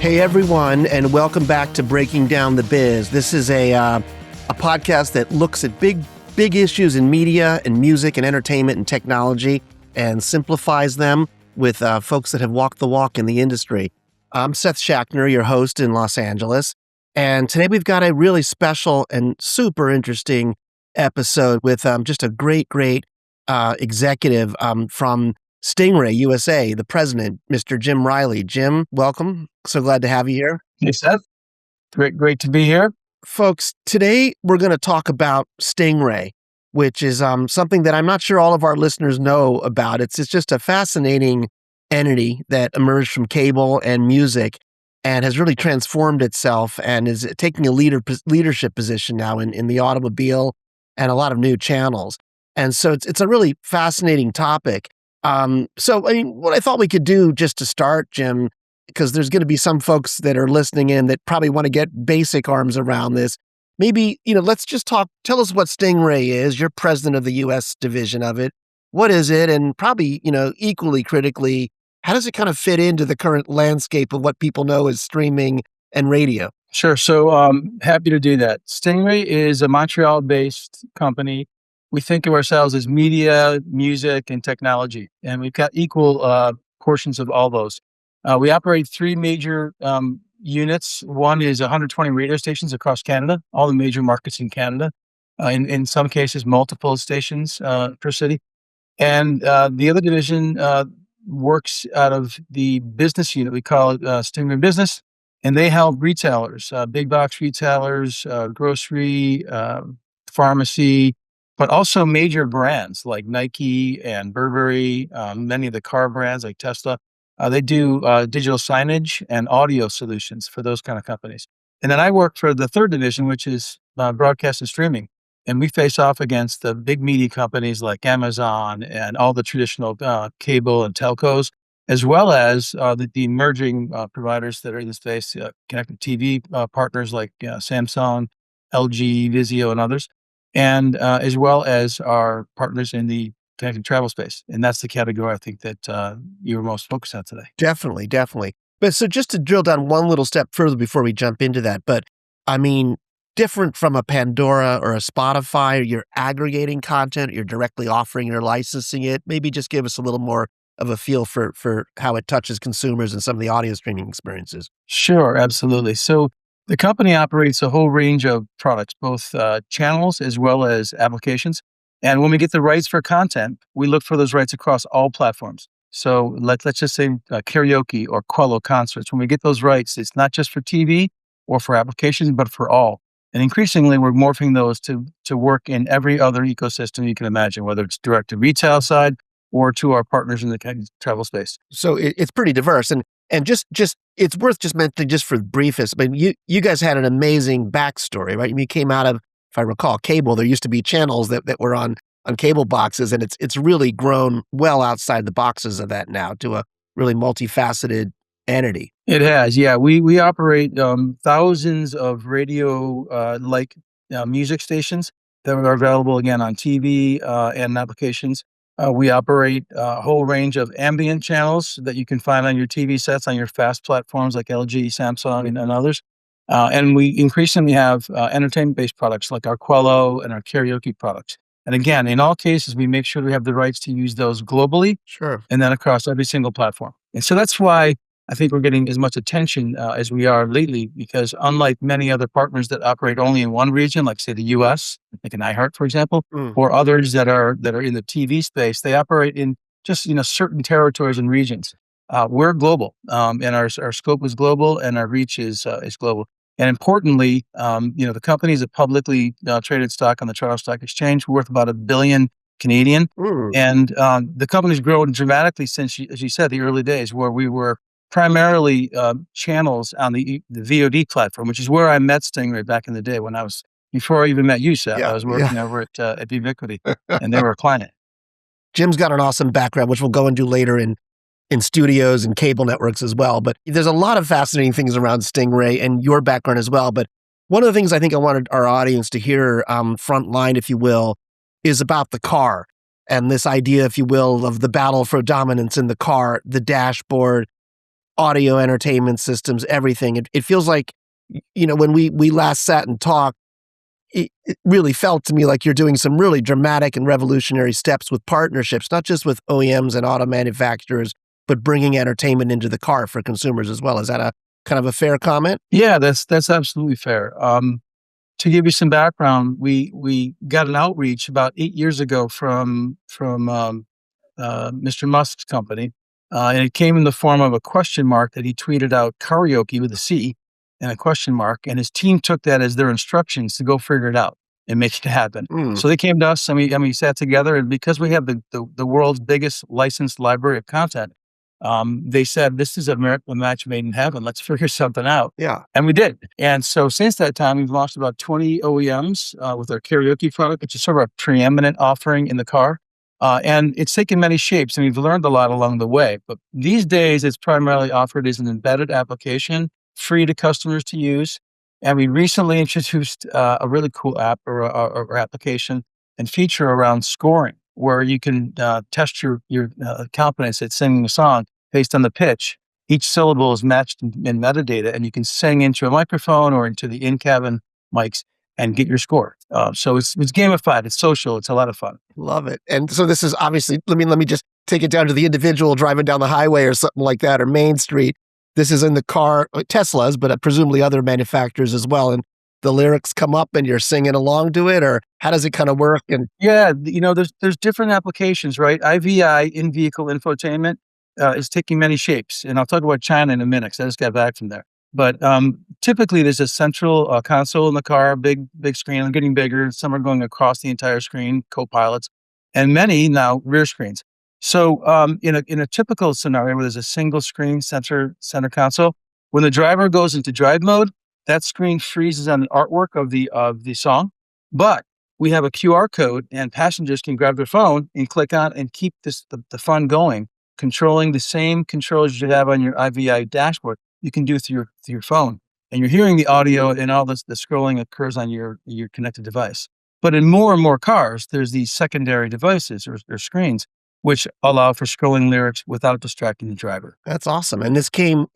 Hey everyone, and welcome back to Breaking Down the Biz. This is a podcast that looks at big issues in media and music and entertainment and technology and simplifies them with folks that have walked the walk in the industry. I'm Seth Schachner, your host in Los Angeles, and today we've got a really special and super interesting episode with just a great executive from Stingray USA, the president, Mr. Jim Riley. Jim, welcome. So glad to have you here. Hey, Seth. Great to be here. Folks, today we're going to talk about Stingray, which is something that I'm not sure all of our listeners know about. It's just a fascinating entity that emerged from cable and music and has really transformed itself and is taking a leadership position now in the automobile and a lot of new channels. And so it's a really fascinating topic. What I thought we could do just to start, Jim, because there's going to be some folks that are listening in that probably want to get basic arms around this. Maybe, let's just tell us what Stingray is. You're president of the U.S. division of it. What is it? And probably, equally critically, how does it kind of fit into the current landscape of what people know as streaming and radio? Sure. So happy to do that. Stingray is a Montreal-based company. We think of ourselves as media, music, and technology, and we've got equal portions of all those. We operate three major units. One is 120 radio stations across Canada, all the major markets in Canada, in some cases, multiple stations per city. And the other division works out of the business unit. We call it Stingray Business, and they help retailers, big box retailers, grocery, pharmacy, but also major brands like Nike and Burberry, many of the car brands like Tesla. They do digital signage and audio solutions for those kind of companies. And then I work for the third division, which is broadcast and streaming. And we face off against the big media companies like Amazon and all the traditional cable and telcos, as well as the emerging providers that are in the space, connected TV partners like Samsung, LG, Vizio, and others. And as well as our partners in the connected travel space. And that's the category I think that you're most focused on today. Definitely. But so just to drill down one little step further before we jump into that, but I mean, different from a Pandora or a Spotify, you're aggregating content, you're directly offering, you're licensing it. Maybe just give us a little more of a feel for how it touches consumers and some of the audio streaming experiences. Sure, absolutely. So the company operates a whole range of products, both channels as well as applications. And when we get the rights for content, we look for those rights across all platforms. So let's just say karaoke or Quello concerts. When we get those rights, it's not just for TV or for applications, but for all. And increasingly, we're morphing those to work in every other ecosystem you can imagine, whether it's direct to retail side or to our partners in the travel space. So it's pretty diverse. And just it's worth just mentioning just for briefest. I mean, you guys had an amazing backstory, right? You came out of, if I recall, cable. There used to be channels that were on cable boxes, and it's really grown well outside the boxes of that now to a really multifaceted entity. It has, yeah. We operate thousands of radio music stations that are available again on TV and applications. We operate a whole range of ambient channels that you can find on your TV sets on your fast platforms like LG, Samsung, and others. And we increasingly have entertainment-based products like our Quello and our karaoke products. And again, in all cases, we make sure we have the rights to use those globally, sure, and then across every single platform. And so that's why I think we're getting as much attention as we are lately, because unlike many other partners that operate only in one region, like say the U.S., like an iHeart, for example, or others that are in the TV space, they operate in just certain territories and regions. We're global, and our scope is global, and our reach is global. And importantly, the company is a publicly traded stock on the Toronto Stock Exchange, worth about $1 billion Canadian. And the company's grown dramatically since, as you said, the early days, where we were primarily channels on the VOD platform, which is where I met Stingray back in the day before I even met you, Seth. I was working over at Ubiquity, and they were a client. Jim's got an awesome background, which we'll go into later in studios and cable networks as well. But there's a lot of fascinating things around Stingray and your background as well. But one of the things I think I wanted our audience to hear front line, if you will, is about the car and this idea, if you will, of the battle for dominance in the car, the dashboard, audio entertainment systems, everything. It feels like, when we last sat and talked, it really felt to me like you're doing some really dramatic and revolutionary steps with partnerships, not just with OEMs and auto manufacturers, but bringing entertainment into the car for consumers as well. Is that a kind of a fair comment? Yeah, that's absolutely fair. To give you some background, we got an outreach about 8 years ago from Mr. Musk's company, and it came in the form of a question mark that he tweeted out, karaoke with a C and a question mark, and his team took that as their instructions to go figure it out and make it happen. Mm, So they came to us, and we sat together, and because we have the world's biggest licensed library of content, they said, "This is a match made in heaven. Let's figure something out." yeah. And we did. And so since that time, we've launched about 20 OEMs with our karaoke product, which is sort of a preeminent offering in the car. And it's taken many shapes, and we've learned a lot along the way. But these days, it's primarily offered as an embedded application, free to customers to use. And we recently introduced a really cool app or application and feature around scoring, where you can test your confidence at singing a song based on the pitch. Each syllable is matched in metadata, and you can sing into a microphone or into the in-cabin mics and get your score. So it's gamified, it's social, it's a lot of fun. Love it. And so this is obviously, let me just take it down to the individual driving down the highway or something like that, or Main Street. This is in the car, Tesla's, but presumably other manufacturers as well. And the lyrics come up and you're singing along to it, or how does it kind of work? And Yeah, there's different applications, right? IVI, in-vehicle infotainment, is taking many shapes, and I'll talk about China in a minute because I just got back from there. But typically, there's a central console in the car, big screen, and getting bigger. Some are going across the entire screen, co-pilots, and many now rear screens. So in a typical scenario where there's a single screen center console, when the driver goes into drive mode, that screen freezes on the artwork of the song. But we have a QR code, and passengers can grab their phone and click on and keep the fun going, controlling the same controls you have on your IVI dashboard. You can do through your phone, and you're hearing the audio, and all this the scrolling occurs on your connected device. But in more and more cars, there's these secondary devices or screens which allow for scrolling lyrics without distracting the driver. that's awesome. And it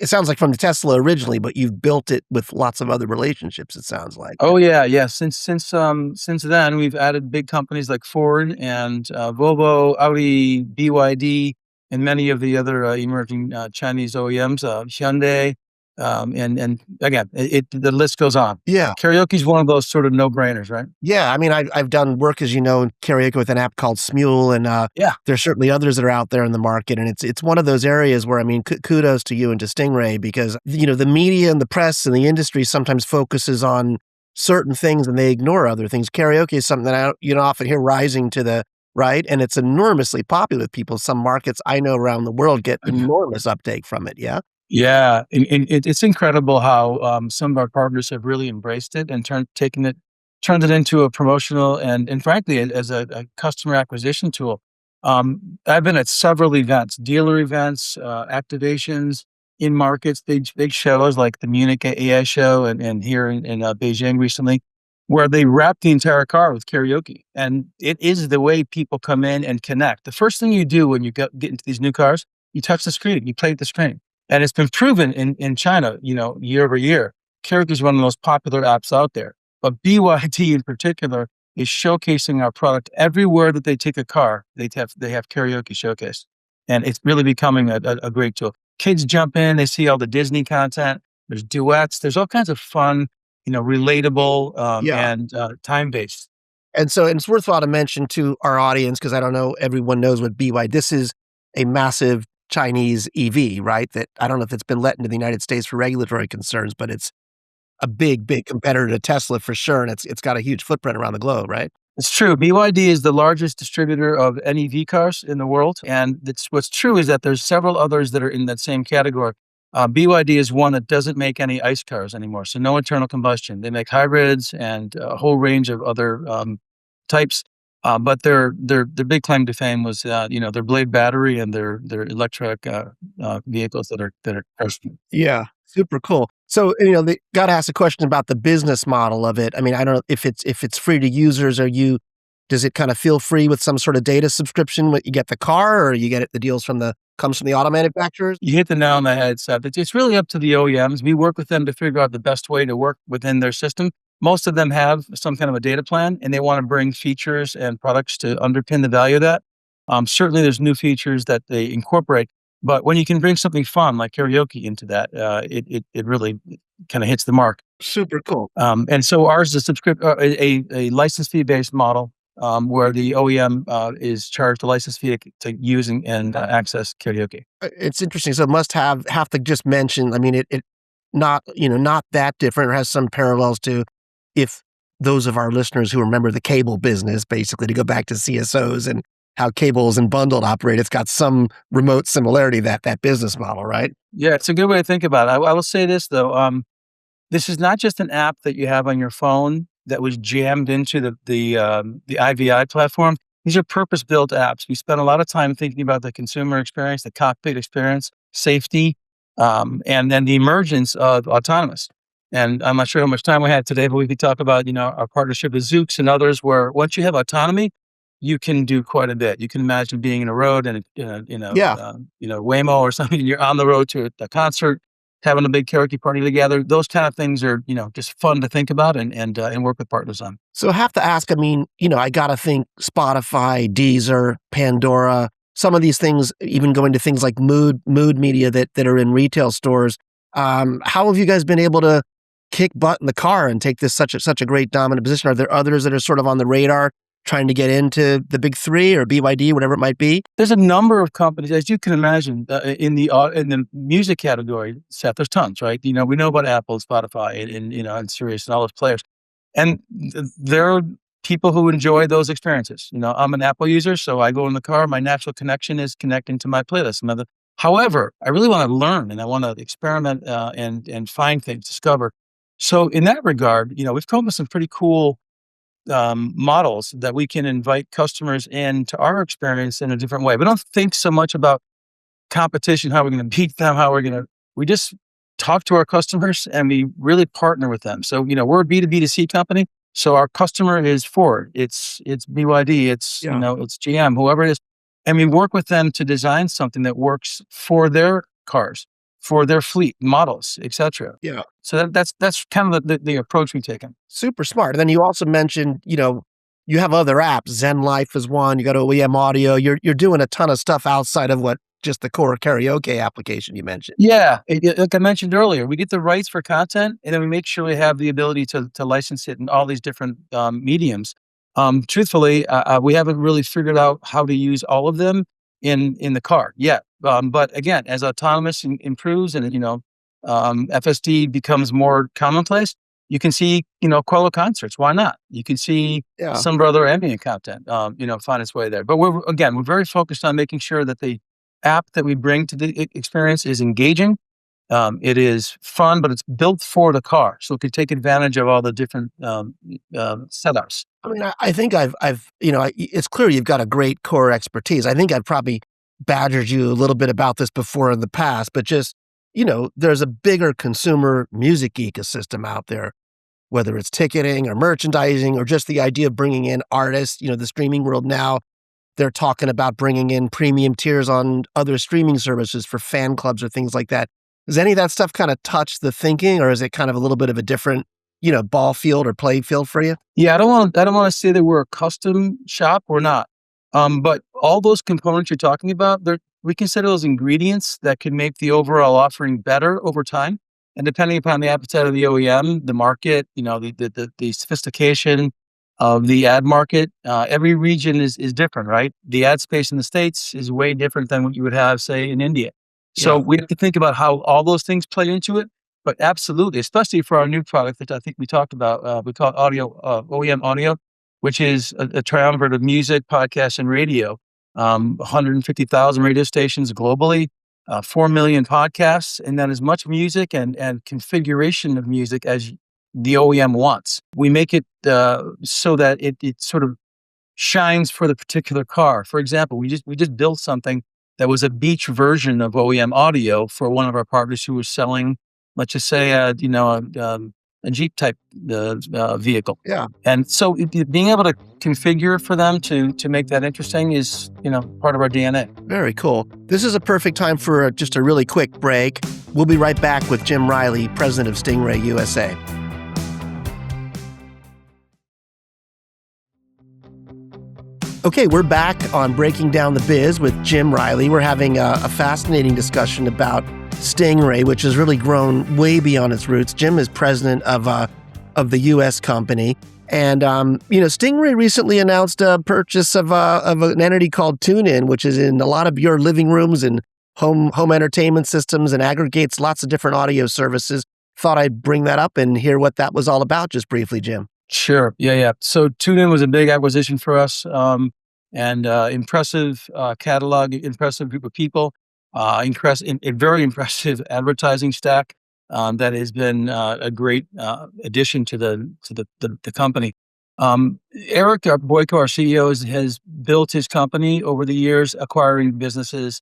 sounds like from the Tesla originally, but you've built it with lots of other relationships, it sounds like. Oh yeah. Since then, we've added big companies like Ford and Volvo, Audi, BYD, and many of the other emerging Chinese OEMs, Hyundai, and again, the list goes on. Yeah. Karaoke is one of those sort of no-brainers, right? Yeah. I mean, I've done work, as you know, in karaoke with an app called Smule, and Yeah. there's certainly others that are out there in the market. And it's one of those areas where, I mean, kudos to you and to Stingray, because, the media and the press and the industry sometimes focuses on certain things and they ignore other things. Karaoke is something that I often hear rising to the right, and it's enormously popular with people. Some markets I know around the world get enormous uptake from it. Yeah. Yeah, and it's incredible how some of our partners have really embraced it and turned it into a promotional and frankly as a customer acquisition tool. I've been at several events, dealer events, activations in markets, big shows like the Munich AI show and here in Beijing recently, where they wrap the entire car with karaoke, and it is the way people come in and connect. The first thing you do when you get into these new cars, you touch the screen, you play at the screen. And it's been proven in China, year over year. Karaoke is one of the most popular apps out there. But BYD in particular is showcasing our product everywhere that they take a car. They have karaoke showcase, and it's really becoming a great tool. Kids jump in, they see all the Disney content. There's duets. There's all kinds of fun, relatable Yeah. and time based. And so it's worthwhile to mention to our audience, because I don't know everyone knows what BY. This is a massive Chinese EV, right? That I don't know if it's been let into the United States for regulatory concerns, but it's a big competitor to Tesla for sure, and it's got a huge footprint around the globe, right? It's true. BYD is the largest distributor of NEV cars in the world. And what's true is that there's several others that are in that same category. BYD is one that doesn't make any ICE cars anymore. So no internal combustion. They make hybrids and a whole range of other types. But their big claim to fame was, their Blade battery and their electric vehicles that are crushing. Yeah, super cool. So, they got to ask a question about the business model of it. I mean, I don't know if it's free to users. Does it kind of feel free with some sort of data subscription when you get the car, or you get the deals from the comes from the auto manufacturers? You hit the nail on the head, Seth. It's really up to the OEMs. We work with them to figure out the best way to work within their system. Most of them have some kind of a data plan, and they want to bring features and products to underpin the value of that. Certainly, there's new features that they incorporate, but when you can bring something fun like karaoke into that, it really kind of hits the mark. Super cool. And so ours is a license fee based model, where the OEM is charged a license fee to use and access karaoke. It's interesting. So it must have to just mention, I mean, it not, not that different or has some parallels to if those of our listeners who remember the cable business, basically to go back to CSOs and how cables and bundled operate, it's got some remote similarity that business model, right? Yeah, it's a good way to think about it. I will say this though. This is not just an app that you have on your phone that was jammed into the IVI platform. These are purpose-built apps. We spend a lot of time thinking about the consumer experience, the cockpit experience, safety, and then the emergence of autonomous. And I'm not sure how much time we have today, but we could talk about our partnership with Zoox and others, where once you have autonomy, you can do quite a bit. You can imagine being in a road and Yeah. Waymo or something. You're on the road to a concert, having a big karaoke party together. Those kind of things are, just fun to think about and work with partners on. So I have to ask, I mean, I got to think Spotify, Deezer, Pandora, some of these things, even going to things like mood media that are in retail stores. How have you guys been able to kick butt in the car and take this such a great dominant position? Are there others that are sort of on the radar trying to get into the big three or BYD, whatever it might be? There's a number of companies, as you can imagine, in the music category, Seth. There's tons, right? We know about Apple, Spotify, and Sirius, and all those players. And there are people who enjoy those experiences. I'm an Apple user, so I go in the car. My natural connection is connecting to my playlist. However, I really want to learn and I want to experiment and find things, discover. So in that regard, we've come up with some pretty cool models that we can invite customers into our experience in a different way. We don't think so much about competition, how we're going to beat them, we just talk to our customers and we really partner with them. So, we're a B2B2C company. So our customer is Ford, it's BYD, it's GM, whoever it is. And we work with them to design something that works for their cars, for their fleet models, et cetera. Yeah. So that's kind of the approach we've taken. Super smart. And then you also mentioned, you have other apps. Zen Life is one. You got OEM Audio. You're doing a ton of stuff outside of what just the core karaoke application you mentioned. Yeah, like I mentioned earlier, we get the rights for content, and then we make sure we have the ability to license it in all these different mediums. Truthfully, we haven't really figured out how to use all of them in the car yet. But again, as autonomous improves and FSD becomes more commonplace, you can see Quello concerts. Why not? You can see some other ambient content find its way there. But we're very focused on making sure that the app that we bring to the experience is engaging. It is fun, but it's built for the car, so it can take advantage of all the different setups. I mean, I think it's clear you've got a great core expertise. I think I've probably badgered you a little bit about this before in the past, but just, there's a bigger consumer music ecosystem out there, whether it's ticketing or merchandising or just the idea of bringing in artists, the streaming world now. They're talking about bringing in premium tiers on other streaming services for fan clubs or things like that. Does any of that stuff kind of touch the thinking, or is it kind of a little bit of a different, ball field or play field for you? Yeah, I don't want to say that we're a custom shop. We're not. But all those components you're talking about, we consider those ingredients that can make the overall offering better over time. And depending upon the appetite of the OEM, the market, the sophistication of the ad market, every region is different, right? The ad space in the States is way different than what you would have, say, in India. So we have to think about how all those things play into it. But absolutely, especially for our new product that I think we talked about, we call it OEM Audio, which is a triumvirate of music, podcasts, and radio. 150,000 radio stations globally, 4 million podcasts, and then as much music and configuration of music as the OEM wants. We make it so that it sort of shines for the particular car. For example, we just built something that was a beach version of OEM Audio for one of our partners who was selling, let's just say, a Jeep type vehicle. Yeah. And so being able to configure for them to make that interesting is, part of our DNA. Very cool. This is a perfect time for just a really quick break. We'll be right back with Jim Riley, president of Stingray USA. Okay, we're back on Breaking Down the Biz with Jim Riley. We're having a fascinating discussion about Stingray, which has really grown way beyond its roots. Jim is president of the U.S. company. And, Stingray recently announced a purchase of an entity called TuneIn, which is in a lot of your living rooms and home entertainment systems and aggregates lots of different audio services. Thought I'd bring that up and hear what that was all about just briefly, Jim. Sure. Yeah. So TuneIn was a big acquisition for us, and impressive catalog, impressive group of people, a very impressive advertising stack that has been a great addition to the company. Eric Boyko, our CEO, has built his company over the years, acquiring businesses.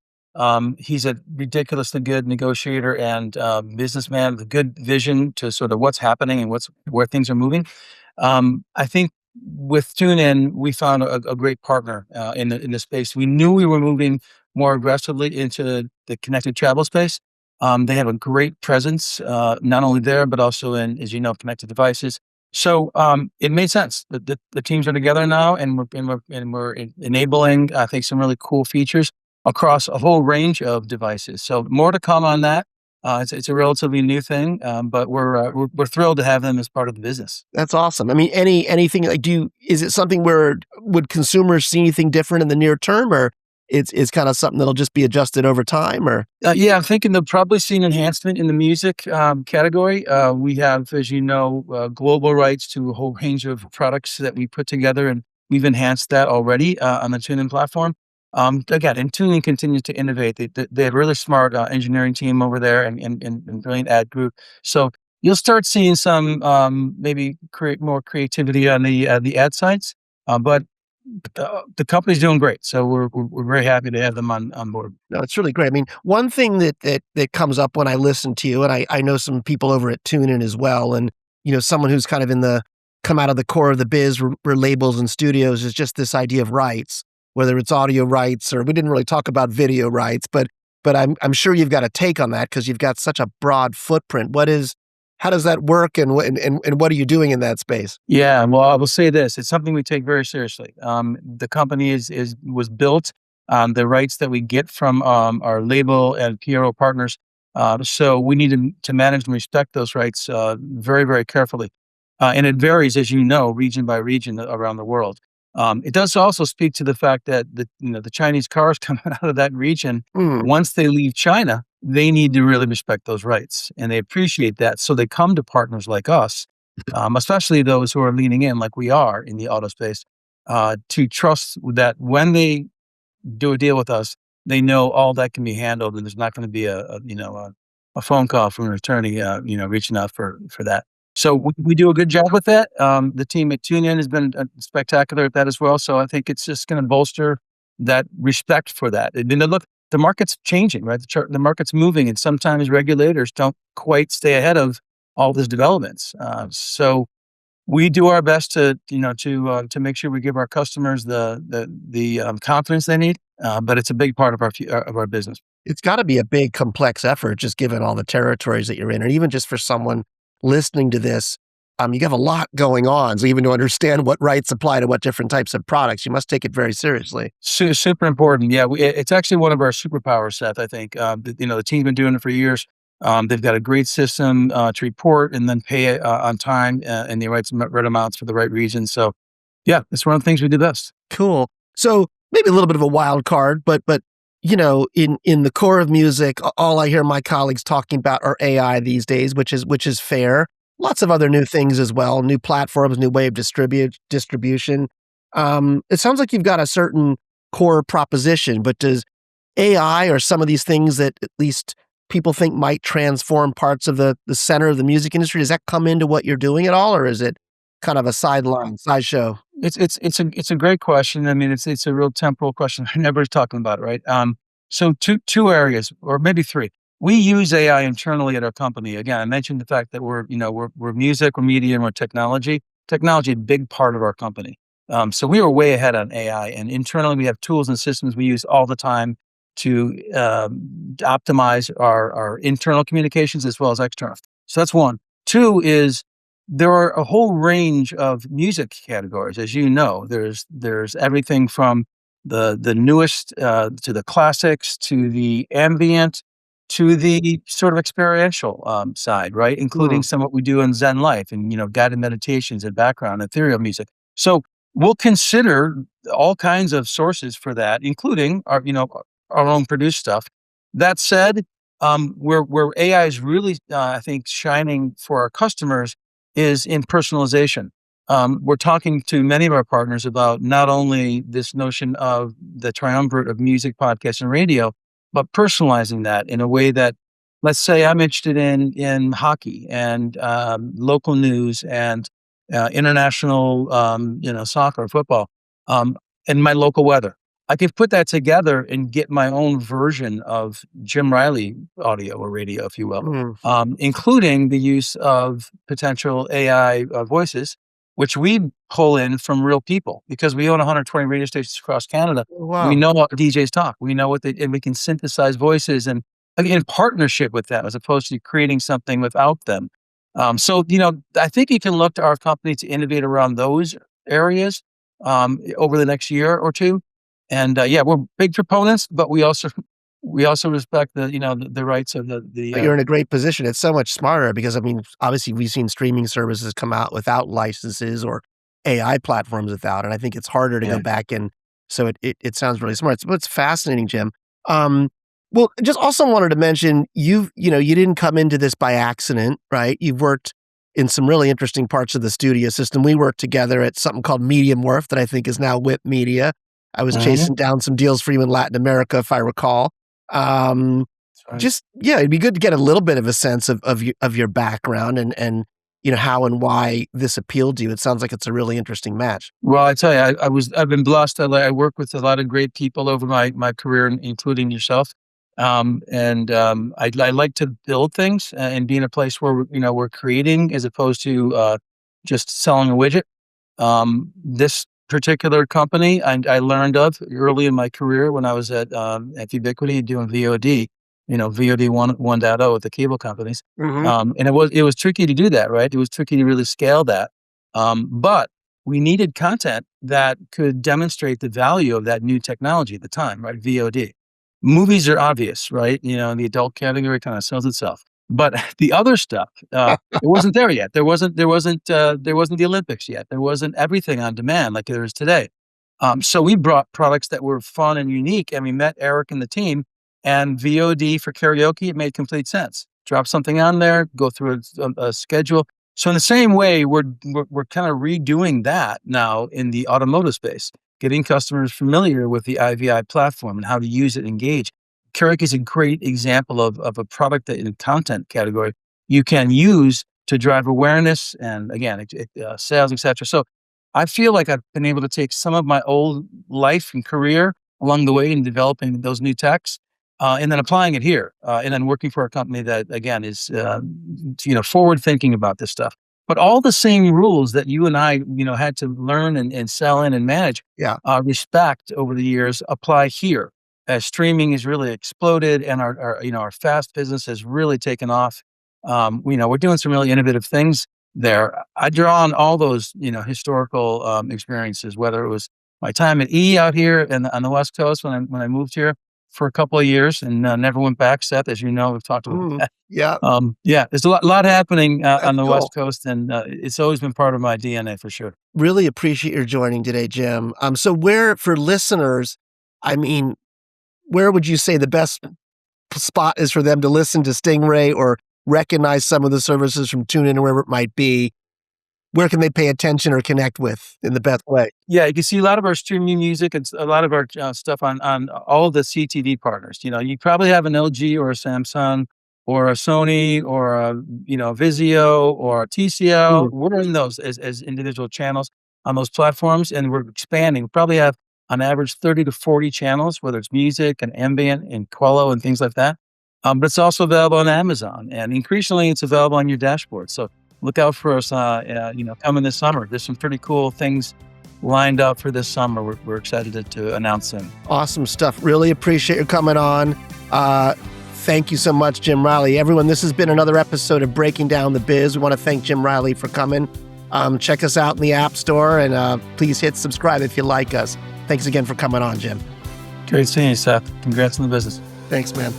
He's a ridiculously good negotiator and businessman with a good vision to sort of what's happening and where things are moving. I think with TuneIn, we found a great partner in the space. We knew we were moving more aggressively into the connected travel space. They have a great presence, not only there, but also in, as you know, connected devices. So it made sense. The teams are together now, and we're enabling, I think, some really cool features across a whole range of devices. So more to come on that. It's a relatively new thing, but we're thrilled to have them as part of the business. That's awesome. I mean, anything like is it something where would consumers see anything different in the near term, or it's kind of something that'll just be adjusted over time, or? Yeah, I'm thinking they'll probably see an enhancement in the music category. We have, as you know, global rights to a whole range of products that we put together, and we've enhanced that already on the TuneIn platform. Again, and TuneIn continues to innovate. They have a really smart engineering team over there and brilliant ad group. So you'll start seeing some maybe create more creativity on the ad sites. But the company's doing great, so we're very happy to have them on board. No, it's really great. I mean, one thing that comes up when I listen to you, and I know some people over at TuneIn as well, and someone who's kind of come out of the core of the biz for labels and studios, is just this idea of rights, whether it's audio rights or we didn't really talk about video rights, but I'm sure you've got a take on that because you've got such a broad footprint. How does that work, and what are you doing in that space? Yeah, well, I will say this: it's something we take very seriously. The company was built on the rights that we get from our label and PRO partners. So we need to manage and respect those rights very, very carefully. And it varies, as you know, region by region around the world. It does also speak to the fact that the Chinese cars coming out of that region, once they leave China, they need to really respect those rights, and they appreciate that. So they come to partners like us, especially those who are leaning in, like we are in the auto space, to trust that when they do a deal with us, they know all that can be handled, and there's not going to be a phone call from an attorney, reaching out for that. So we do a good job with that. The team at TuneIn has been spectacular at that as well. So I think it's just going to bolster that respect for that. And then look, the market's changing, right? The market's moving, and sometimes regulators don't quite stay ahead of all these developments. So we do our best to make sure we give our customers the confidence they need. But it's a big part of our business. It's got to be a big, complex effort, just given all the territories that you're in, and even just for someone listening to this, you have a lot going on. So even to understand what rights apply to what different types of products, you must take it very seriously. Super important. Yeah, it's actually one of our superpowers, Seth. I think the team's been doing it for years. They've got a great system to report and then pay on time and the right amounts for the right reasons. So, yeah, it's one of the things we do best. Cool. So maybe a little bit of a wild card, but in the core of music, all I hear my colleagues talking about are AI these days, which is fair. Lots of other new things as well, new platforms, new way of distribution. It sounds like you've got a certain core proposition, but does AI or some of these things that at least people think might transform parts of the center of the music industry, does that come into what you're doing at all, or is it kind of a sideshow? It's a great question. I mean, it's a real temporal question. Everybody's talking about it, right? So two areas, or maybe three. we use AI internally at our company. Again, I mentioned the fact that we're music, we're media, and we're technology. Technology, a big part of our company. So we were way ahead on AI, and internally we have tools and systems we use all the time to optimize our internal communications as well as external. So that's one. Two is there are a whole range of music categories, as you know. There's everything from the newest to the classics to the ambient to the sort of experiential side, right? Including Mm, some of what we do in Zen life and guided meditations and background ethereal music. So we'll consider all kinds of sources for that, including our own produced stuff. That said, where AI is really I think shining for our customers is in personalization. We're talking to many of our partners about not only this notion of the triumvirate of music, podcast, and radio, but personalizing that in a way that, let's say, I'm interested in hockey and local news and international, soccer, football, um, and my local weather. I can put that together and get my own version of Jim Riley audio or radio, if you will, mm. including the use of potential AI voices, which we pull in from real people because we own 120 radio stations across Canada. Oh, We wow. know what DJs talk. We know and we can synthesize voices and in partnership with them as opposed to creating something without them. I think you can look to our company to innovate around those areas over the next year or two. And yeah, we're big proponents, but we also respect the rights of the But you're in a great position. It's so much smarter because, I mean, obviously, we've seen streaming services come out without licenses or AI platforms without, and I think it's harder to go yeah. back and so it sounds really smart. It's fascinating, Jim. Um, well, just also wanted to mention you didn't come into this by accident, right? You've worked in some really interesting parts of the studio system. We worked together at something called Medium Wharf that I think is now Whip Media. I was Mhm. chasing down some deals for you in Latin America, if I recall. Um, That's right. just yeah, it'd be good to get a little bit of a sense of your background and how and why this appealed to you. It sounds like it's a really interesting match. Well, I tell you, I've been blessed. I work with a lot of great people over my career, including yourself. I like to build things and be in a place where we're creating as opposed to just selling a widget. This particular company I learned of early in my career when I was at Ubiquity doing VOD, VOD 1.0 with the cable companies. Mhm. And it was tricky to do that, right? It was tricky to really scale that. But we needed content that could demonstrate the value of that new technology at the time, right? VOD. Movies are obvious, right? The adult category kind of sells itself. But the other stuff, it wasn't there yet. There wasn't the Olympics yet. There wasn't everything on demand like there is today. So we brought products that were fun and unique, and we met Eric and the team. And VOD for karaoke, it made complete sense. Drop something on there, go through a schedule. So in the same way, we're kind of redoing that now in the automotive space, getting customers familiar with the IVI platform and how to use it and engage. Karaoke is a great example of a product that in the content category you can use to drive awareness and again, sales, etc. So I feel like I've been able to take some of my old life and career along the way in developing those new techs, and then applying it here, and then working for a company that again is forward thinking about this stuff. But all the same rules that you and I had to learn and sell in and manage, Yeah. respect over the years apply here as streaming has really exploded and our fast business has really taken off. We're doing some really innovative things there. I draw on all those historical experiences, whether it was my time at out here and on the West Coast when I moved here for a couple of years and never went back. Seth, as you know, we've talked about Mhm. that. Yeah, Yeah, there's a lot happening on that's the cool. West Coast, and it's always been part of my DNA for sure. Really appreciate your joining today, Jim. So where for listeners, I mean, where would you say the best spot is for them to listen to Stingray or recognize some of the services from TuneIn or wherever it might be? Where can they pay attention or connect with in the best way? Yeah, you can see a lot of our streaming music and a lot of our stuff on all of the CTV partners. You probably have an LG or a Samsung or a Sony or a Vizio or a TCL. Mm, We're in those as individual channels on those platforms, and we're expanding. We probably have on average 30 to 40 channels, whether it's music and ambient and Quello and things like that. But it's also available on Amazon, and increasingly it's available on your dashboard. So look out for us, coming this summer. There's some pretty cool things lined up for this summer. We're excited to announce them. Awesome stuff. Really appreciate you coming on. Thank you so much, Jim Riley. Everyone, this has been another episode of Breaking Down the Biz. We want to thank Jim Riley for coming. Check us out in the App Store, and please hit subscribe if you like us. Thanks again for coming on, Jim. Great seeing you, Seth. Congrats on the business. Thanks, man.